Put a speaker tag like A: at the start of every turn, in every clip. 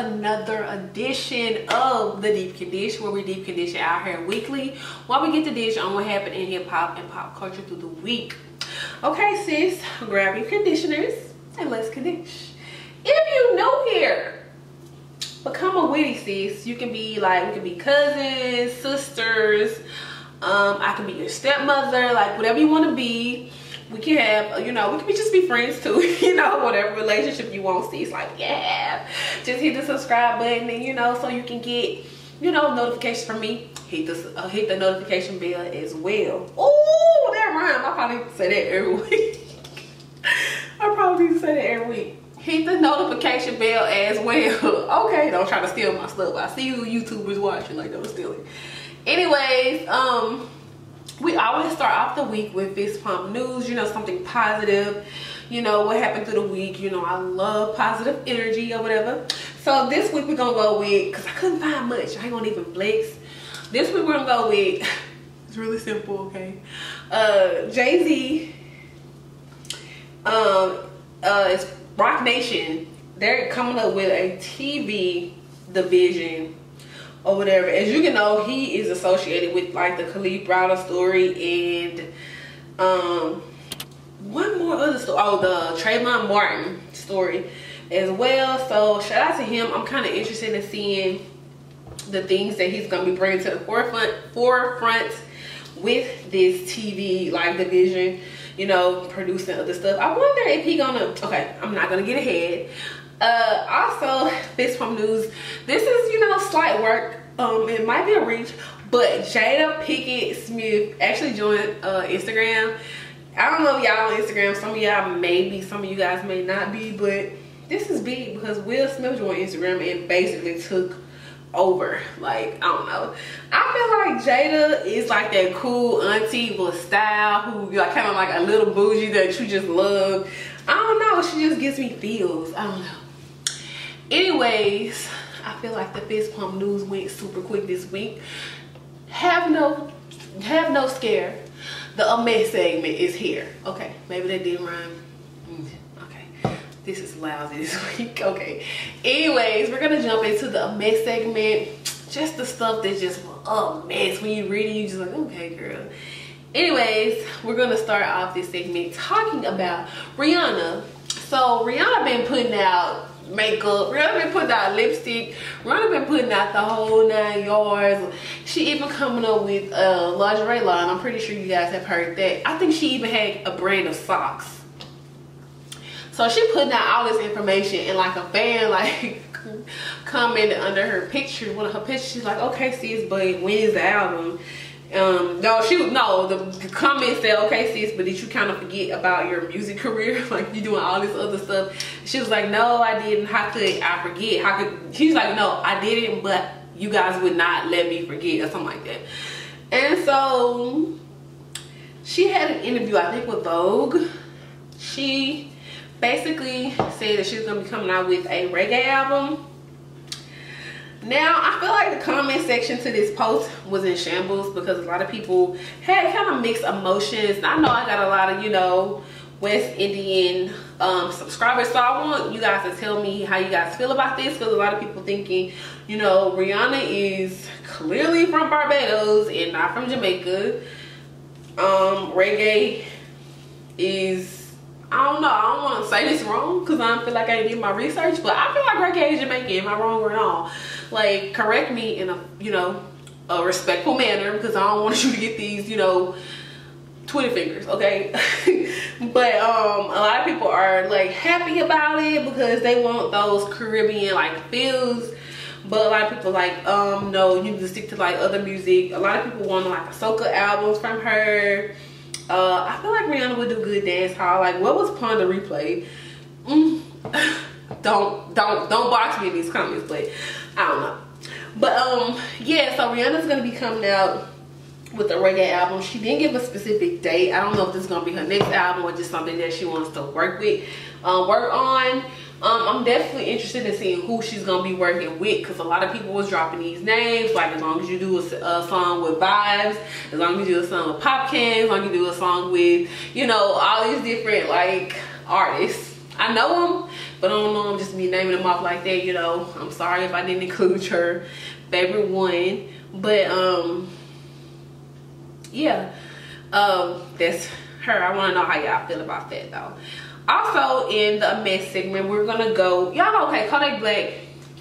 A: another edition of the Deep Condish, where we deep condition our hair weekly while we get the dish on what happened in hip hop and pop culture through the week. Okay, sis, grab your conditioners and let's condish. If you new here, become a witty, sis. You can be like, we can be cousins, sisters. I can be your stepmother, like whatever you want to be. We can have, you know, we can just be friends too, you know, whatever relationship you want, sis. Like, yeah, just hit the subscribe button and, you know, so you can get, you know, notifications from me. Hit the notification bell as well. Oh, that rhyme. I probably say that every week. I probably need to say that every week. Hit the notification bell as well. Okay, don't try to steal my stuff. I see you YouTubers watching, like, don't steal it. Anyways, we always start off the week with fist pump news, you know, something positive, you know, what happened through the week. You know, I love positive energy or whatever. So this week we're gonna go with, because I couldn't find much, I ain't gonna even flex. This week we're gonna go with, it's really simple, okay? Jay-Z, it's Rock Nation. They're coming up with a TV division or whatever. As you can know, he is associated with like the Khalif Browder story and one more other story. Oh, the Trayvon Martin story as well. So shout out to him. I'm kind of interested in seeing the things that he's gonna be bringing to the forefront with this TV like division, you know, producing other stuff. I wonder if he gonna, okay, I'm not gonna get ahead. Also, fist pump news. This is, you know, slight work. It might be a reach, but Jada Pinkett Smith actually joined Instagram. I don't know if y'all on Instagram. Some of y'all may be, some of you guys may not be, but this is big because Will Smith joined Instagram and basically took over. Like, I don't know. I feel like Jada is like that cool auntie with style who like kind of like a little bougie that you just love. I don't know. She just gives me feels. I don't know. Anyways, I feel like the fist pump news went super quick this week. Have no scare. The mess segment is here. Okay, maybe that didn't rhyme. Okay, this is lousy this week. Okay. Anyways, we're gonna jump into the mess segment. Just the stuff that's just a mess. When you read it, you just like, okay, girl. Anyways, we're gonna start off this segment talking about Rihanna. So Rihanna been putting out makeup, Rihanna been putting out lipstick, Rihanna been putting out the whole 9 yards. She even coming up with a lingerie line. I'm pretty sure you guys have heard that. I think she even had a brand of socks. So she putting out all this information, and like a fan like commented under her picture, one of her pictures. She's like, okay sis, but when is the album? The comment said, okay sis, but did you kind of forget about your music career? Like, you doing all this other stuff. She was like, no, I didn't. How could I forget? How could, she's like, no, I didn't, but you guys would not let me forget, or something like that. And so she had an interview, I think, with Vogue. She basically said that she was gonna be coming out with a reggae album. Now, I feel like the comment section to this post was in shambles because a lot of people had kind of mixed emotions. I know I got a lot of, you know, West Indian subscribers, so I want you guys to tell me how you guys feel about this, because a lot of people thinking, you know, Rihanna is clearly from Barbados and not from Jamaica. Reggae is, I don't know, I don't want to say this wrong because I don't feel like I did my research, but I feel like reggae is Jamaican. Am I wrong or wrong? Like, correct me in a, you know, a respectful manner, because I don't want you to get these, you know, Twitter fingers, okay? But a lot of people are like happy about it because they want those Caribbean like feels. But a lot of people like, no, you need to stick to like other music. A lot of people want like a soca albums from her. I feel like Rihanna would do good dance hall. Like, what was Pon the Replay? Don't box me in these comments, but I don't know. But yeah, so Rihanna's gonna be coming out with a reggae album. She didn't give a specific date. I don't know if this is gonna be her next album or just something that she wants to work on. I'm definitely interested in seeing who she's gonna be working with, because a lot of people was dropping these names, like as long as you do a song with Vibes, as long as you do a song with Pop Can, as long as you do a song with, you know, all these different like artists. I know them, But I don't know, I'm just be naming them off like that, you know. I'm sorry if I didn't include your favorite one. But yeah, that's her. I want to know how y'all feel about that though. Also in the mess segment, we're gonna go, y'all okay, Kodak Black,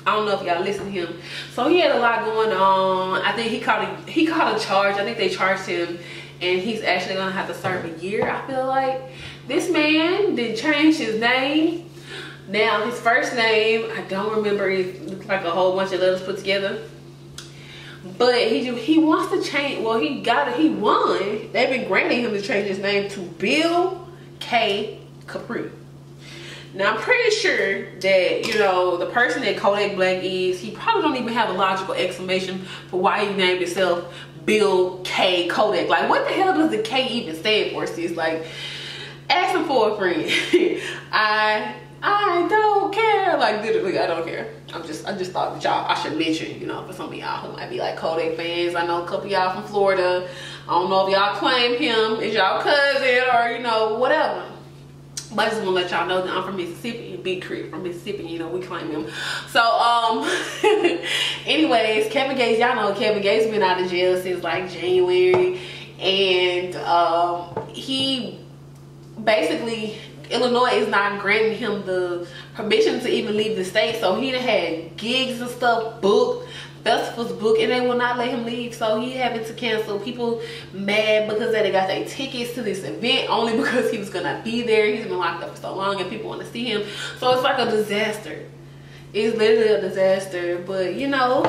A: I don't know if y'all listen to him. So he had a lot going on. I think he caught a charge. I think they charged him and he's actually gonna have to serve a year, I feel like. This man did change his name. Now his first name, I don't remember, it looks like a whole bunch of letters put together. But he wants to change, well he won. They've been granting him to change his name to Bill K. Capri. Now I'm pretty sure that, you know, the person that Kodak Black is, he probably don't even have a logical explanation for why he named himself Bill K. Kodak. Like, what the hell does the K even stand for, sis? Like, ask him for a friend. I don't care. Like, literally, I don't care. I just thought that y'all, I should mention, you know, for some of y'all who might be like Kodak fans. I know a couple of y'all from Florida. I don't know if y'all claim him as y'all cousin or, you know, whatever. But I just want to let y'all know that I'm from Mississippi, Big Creek from Mississippi, you know, we claim him. So, anyways, Kevin Gates, y'all know Kevin Gates been out of jail since like January. And he basically, Illinois is not granting him the permission to even leave the state. So he done had gigs and stuff booked, festivals booked, and they will not let him leave. So he having to cancel. People mad because they got their tickets to this event only because he was gonna be there. He's been locked up for so long and people want to see him. So it's like a disaster. It's literally a disaster. But you know,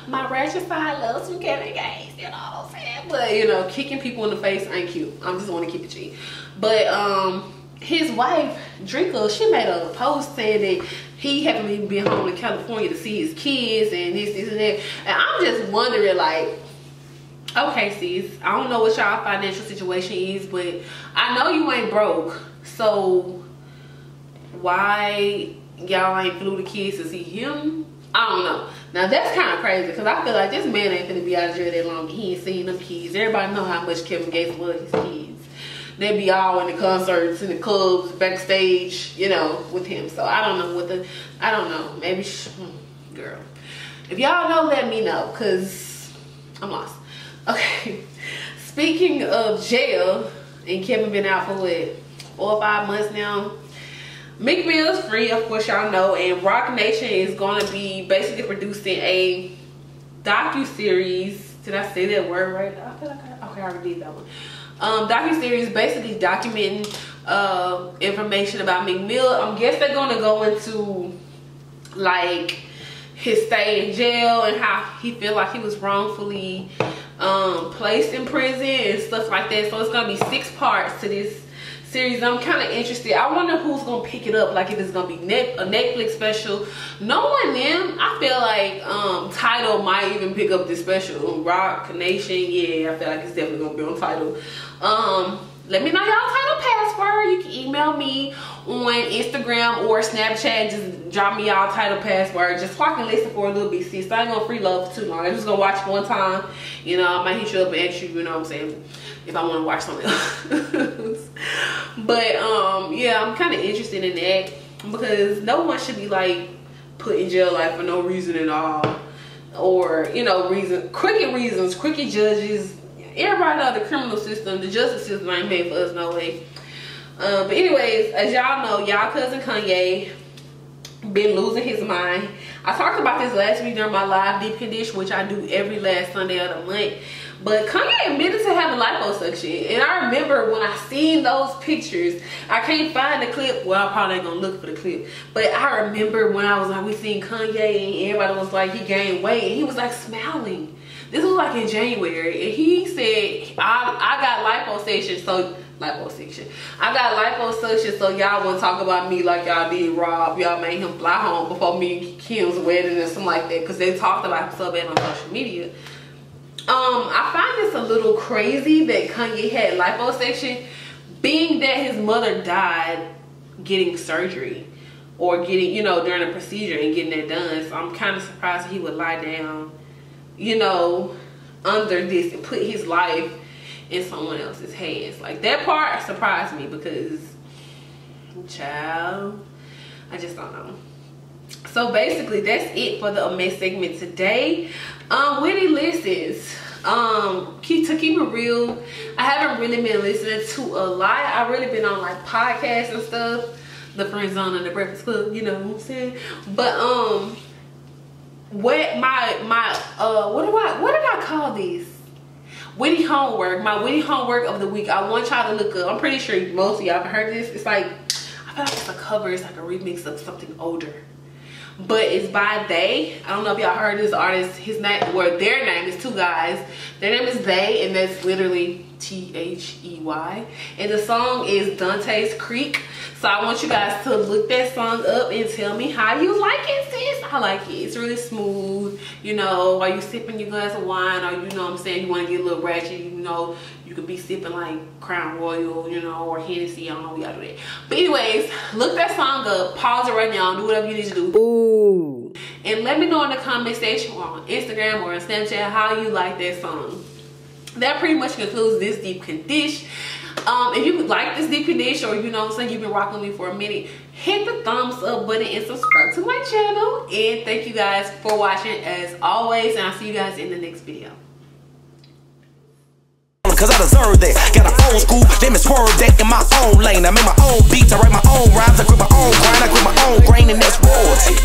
A: my ratchet side loves some Kevin Gates, you know what I'm saying? But you know, kicking people in the face ain't cute. I'm just want to keep it cheap. But his wife Drinker, she made a post saying that he haven't even been home to California to see his kids and this and that. And I'm just wondering, like, okay sis, I don't know what y'all financial situation is, but I know you ain't broke, so why y'all ain't flew the kids to see him? I don't know. Now that's kind of crazy because I feel like this man ain't gonna be out of jail that long. He ain't seen them kids. Everybody know how much Kevin Gates loves his kids. They be all in the concerts, in the clubs, backstage, you know, with him. So I don't know what the, I don't know. Maybe, girl. If y'all know, let me know, because I'm lost. Okay. Speaking of jail, and Kevin been out for what, 4 or 5 months now. Meek Mill is free, of course y'all know, and Rock Nation is going to be basically producing a docu-series. Did I say that word right? I feel like okay, I already did that one. Docu-series basically documenting information about Meek Mill. I guess they're going to go into like his stay in jail and how he feel like he was wrongfully placed in prison and stuff like that. So it's going to be 6 parts to this series. I'm kind of interested. I wonder who's gonna pick it up, like if it's gonna be a Netflix special. Knowing them, I feel like Tidal might even pick up this special. Rock Nation, yeah, I feel like it's definitely gonna be on Tidal. Let me know y'all Tidal password. You can email me on Instagram or Snapchat. Just drop me y'all Tidal password just so I can listen for a little bit. See, so I ain't gonna free love for too long. I'm just gonna watch it one time. You know, I might hit you up and ask you, you know what I'm saying, if I want to watch something else. But yeah, I'm kind of interested in that because no one should be like put in jail like for no reason at all, or you know, crooked reasons, crooked judges. Everybody know the criminal system, the justice system ain't made for us no way. But anyways, as y'all know, y'all cousin Kanye been losing his mind. I talked about this last week during my live deep condition, which I do every last Sunday of the month. But Kanye admitted to having liposuction, and I remember when I seen those pictures. I can't find the clip. Well, I probably ain't gonna look for the clip, but I remember when I was like, we seen Kanye, and everybody was like, he gained weight, and he was like smiling. This was like in January, and he said, I got liposuction, so I got liposuction, so y'all wouldn't talk about me like y'all did Rob. Y'all made him fly home before me and Kim's wedding or something like that, because they talked about him so bad on social media. I find this a little crazy that Kanye had liposuction, being that his mother died getting surgery or getting, you know, during a procedure and getting that done. So I'm kind of surprised he would lie down, you know, under this and put his life in someone else's hands. Like, that part surprised me because, child, I just don't know. So basically that's it for the mess segment today. Whitney listens. To keep it real, I haven't really been listening to a lot. I've really been on like podcasts and stuff, the Friend Zone and the Breakfast Club, you know what I'm saying. But what did I call these? Witty homework. My witty homework of the week. I want y'all to look up. I'm pretty sure most of y'all have heard this. It's like, I feel like it's a cover. It's like a remix of something older. But it's by They. I don't know if y'all heard this artist. His name, or their name is two guys. Their name is They, and that's literally T-H-E-Y. And the song is Dante's Creek. So I want you guys to look that song up and tell me how you like it, sis. I like it. It's really smooth. You know, while you sipping your glass of wine, or you know what I'm saying, you want to get a little ratchet, you know, you could be sipping like Crown Royal, you know, or Hennessy. I don't know, we gotta do that. But anyways, look that song up, pause it right now, do whatever you need to do. Ooh. And let me know in the comment section or on Instagram or on Snapchat how you like that song. That pretty much concludes this deep condish. If you like this deep condish, or you know what I'm saying, you've been rocking with me for a minute, hit the thumbs up button and subscribe to my channel. And thank you guys for watching as always, and I'll see you guys in the next video.
B: Cause I deserve that. Got an old school, let me swerve that in my own lane. I make my own beats, I write my own rhymes, I grip my own grind, I grip my own grain, and that's royalty.